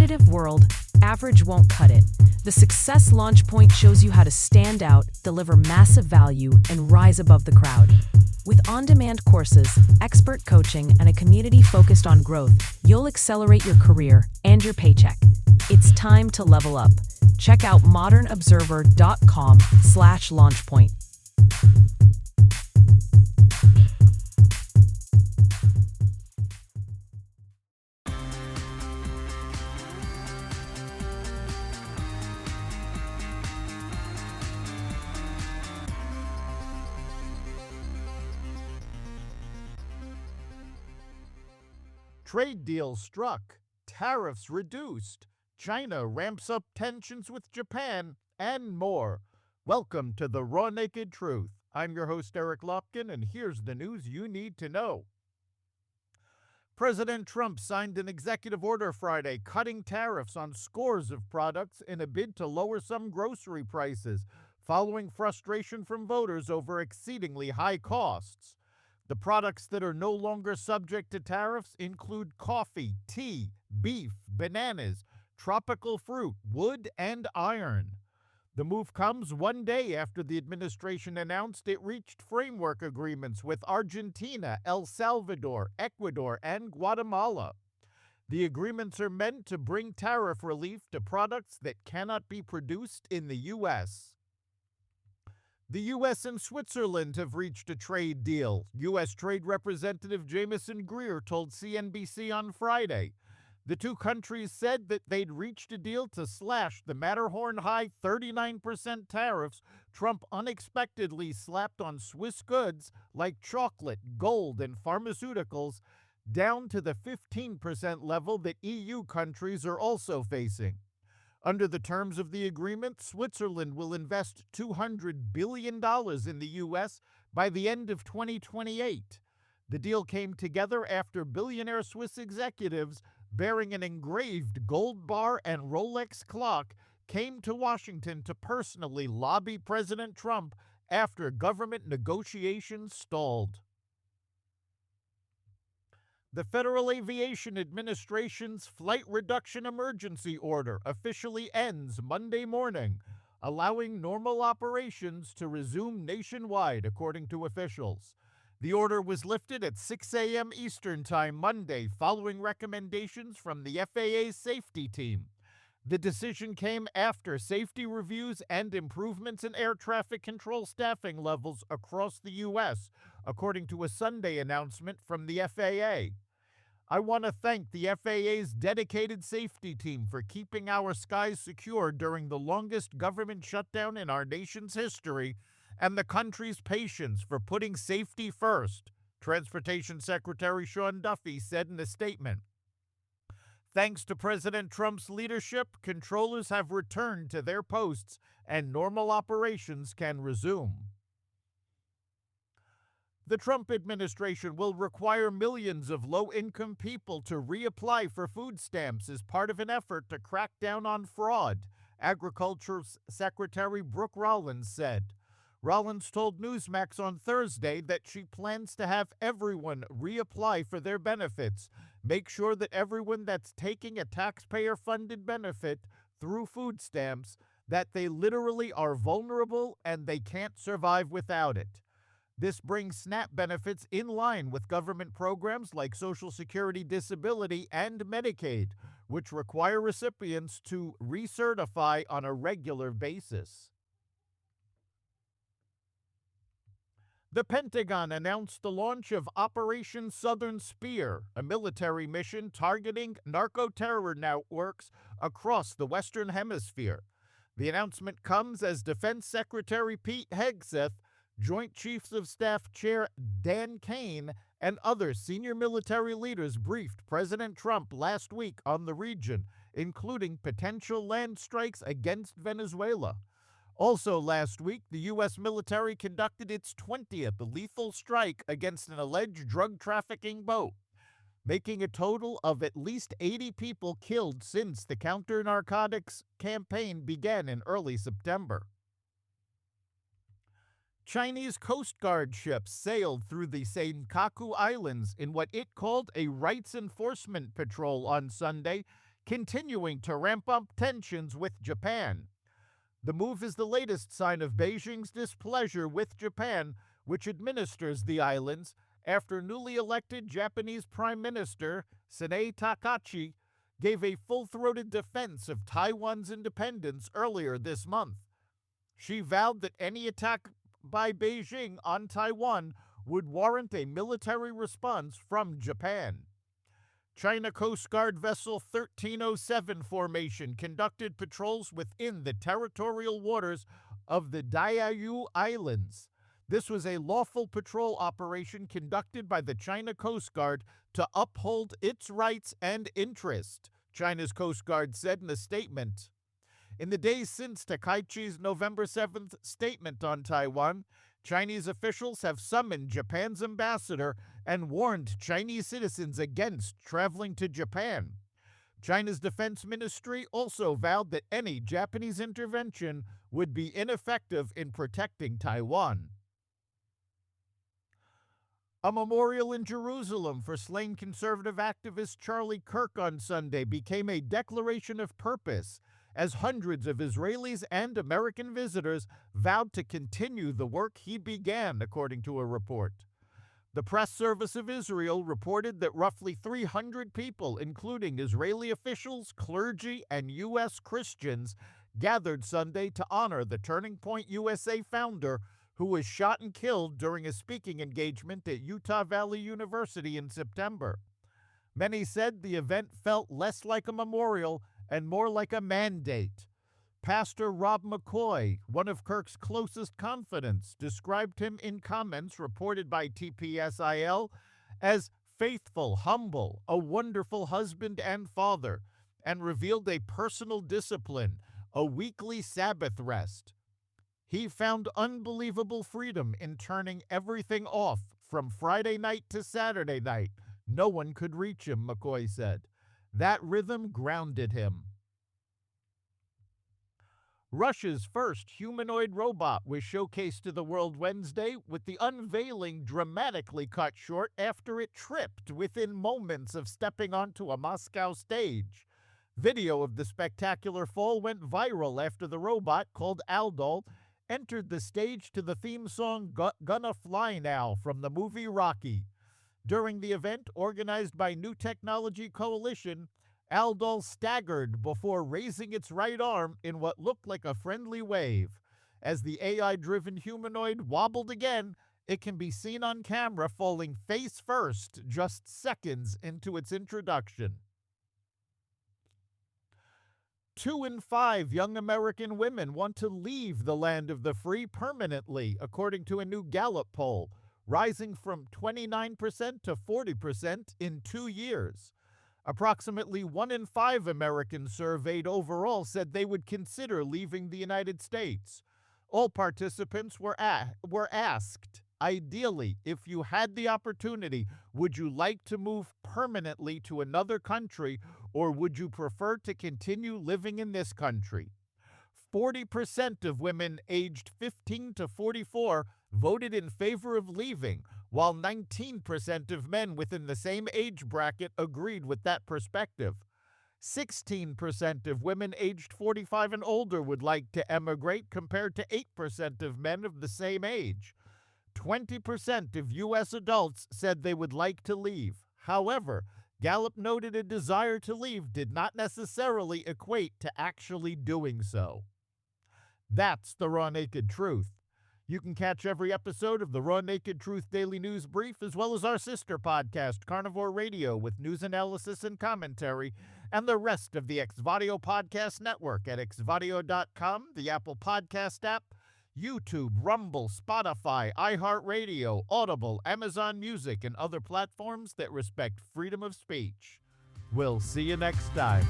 competitive world, average won't cut it. The Success Launch Point shows you how to stand out, deliver massive value, and rise above the crowd. With on-demand courses, expert coaching, and a community focused on growth, you'll accelerate your career and your paycheck. It's time to level up. Check out modernobserver.com/launchpoint. Trade deal struck, tariffs reduced, China ramps up tensions with Japan, and more. Welcome to the Raw Naked Truth. I'm your host, Eric Lopkin, and here's the news you need to know. President Trump signed an executive order Friday cutting tariffs on scores of products in a bid to lower some grocery prices, following frustration from voters over exceedingly high costs. The products that are no longer subject to tariffs include coffee, tea, beef, bananas, tropical fruit, wood, and iron. The move comes one day after the administration announced it reached framework agreements with Argentina, El Salvador, Ecuador, and Guatemala. The agreements are meant to bring tariff relief to products that cannot be produced in the U.S. The U.S. and Switzerland have reached a trade deal, U.S. Trade Representative Jamieson Greer told CNBC on Friday. The two countries said that they'd reached a deal to slash the Matterhorn-high 39% tariffs Trump unexpectedly slapped on Swiss goods like chocolate, gold, and pharmaceuticals, down to the 15% level that EU countries are also facing. Under the terms of the agreement, Switzerland will invest $200 billion in the U.S. by the end of 2028. The deal came together after billionaire Swiss executives bearing an engraved gold bar and Rolex clock came to Washington to personally lobby President Trump after government negotiations stalled. The Federal Aviation Administration's flight reduction emergency order officially ends Monday morning, allowing normal operations to resume nationwide, according to officials. The order was lifted at 6 a.m. Eastern Time Monday, following recommendations from the FAA's safety team. The decision came after safety reviews and improvements in air traffic control staffing levels across the U.S., according to a Sunday announcement from the FAA. I want to thank the FAA's dedicated safety team for keeping our skies secure during the longest government shutdown in our nation's history, and the country's patience for putting safety first, Transportation Secretary Sean Duffy said in a statement. Thanks to President Trump's leadership, controllers have returned to their posts and normal operations can resume. The Trump administration will require millions of low-income people to reapply for food stamps as part of an effort to crack down on fraud, Agriculture Secretary Brooke Rollins said. Rollins told Newsmax on Thursday that she plans to have everyone reapply for their benefits, make sure that everyone that's taking a taxpayer-funded benefit through food stamps, that they literally are vulnerable and they can't survive without it. This brings SNAP benefits in line with government programs like Social Security Disability and Medicaid, which require recipients to recertify on a regular basis. The Pentagon announced the launch of Operation Southern Spear, a military mission targeting narco-terror networks across the Western Hemisphere. The announcement comes as Defense Secretary Pete Hegseth, Joint Chiefs of Staff Chair Dan Kane, and other senior military leaders briefed President Trump last week on the region, including potential land strikes against Venezuela. Also last week, the U.S. military conducted its 20th lethal strike against an alleged drug trafficking boat, making a total of at least 80 people killed since the counter-narcotics campaign began in early September. Chinese Coast Guard ships sailed through the Senkaku Islands in what it called a rights enforcement patrol on Sunday, continuing to ramp up tensions with Japan. The move is the latest sign of Beijing's displeasure with Japan, which administers the islands, after newly elected Japanese Prime Minister Sanae Takachi gave a full-throated defense of Taiwan's independence earlier this month. She vowed that any attack by Beijing on Taiwan would warrant a military response from Japan. China Coast Guard vessel 1307 formation conducted patrols within the territorial waters of the Diaoyu Islands. This was a lawful patrol operation conducted by the China Coast Guard to uphold its rights and interest, China's Coast Guard said in a statement. In the days since Takaichi's November 7th statement on Taiwan, Chinese officials have summoned Japan's ambassador and warned Chinese citizens against traveling to Japan. China's defense ministry also vowed that any Japanese intervention would be ineffective in protecting Taiwan. A memorial in Jerusalem for slain conservative activist Charlie Kirk on Sunday became a declaration of purpose as hundreds of Israelis and American visitors vowed to continue the work he began, according to a report. The press service of Israel reported that roughly 300 people, including Israeli officials, clergy, and U.S. Christians, gathered Sunday to honor the Turning Point USA founder who was shot and killed during a speaking engagement at Utah Valley University in September. Many said the event felt less like a memorial and more like a mandate. Pastor Rob McCoy, one of Kirk's closest confidants, described him in comments reported by TPSIL as faithful, humble, a wonderful husband and father, and revealed a personal discipline, a weekly Sabbath rest. He found unbelievable freedom in turning everything off from Friday night to Saturday night. No one could reach him, McCoy said. That rhythm grounded him. Russia's first humanoid robot was showcased to the world Wednesday, with the unveiling dramatically cut short after it tripped within moments of stepping onto a Moscow stage. Video of the spectacular fall went viral after the robot, called Aldol, entered the stage to the theme song Gonna Fly Now from the movie Rocky. During the event, organized by New Technology Coalition, Aldol staggered before raising its right arm in what looked like a friendly wave. As the AI-driven humanoid wobbled again, it can be seen on camera falling face first just seconds into its introduction. 2 in 5 young American women want to leave the land of the free permanently, according to a new Gallup poll, rising from 29% to 40% in 2 years. Approximately 1 in 5 Americans surveyed overall said they would consider leaving the United States. All participants were asked, ideally, if you had the opportunity, would you like to move permanently to another country, or would you prefer to continue living in this country? 40% of women aged 15 to 44 voted in favor of leaving, while 19% of men within the same age bracket agreed with that perspective. 16% of women aged 45 and older would like to emigrate, compared to 8% of men of the same age. 20% of U.S. adults said they would like to leave. However, Gallup noted a desire to leave did not necessarily equate to actually doing so. That's the Raw Naked Truth. You can catch every episode of the Raw Naked Truth Daily News Brief, as well as our sister podcast, Carnivore Radio, with news analysis and commentary, and the rest of the Xvadio Podcast Network at xvadio.com, the Apple Podcast app, YouTube, Rumble, Spotify, iHeartRadio, Audible, Amazon Music, and other platforms that respect freedom of speech. We'll see you next time.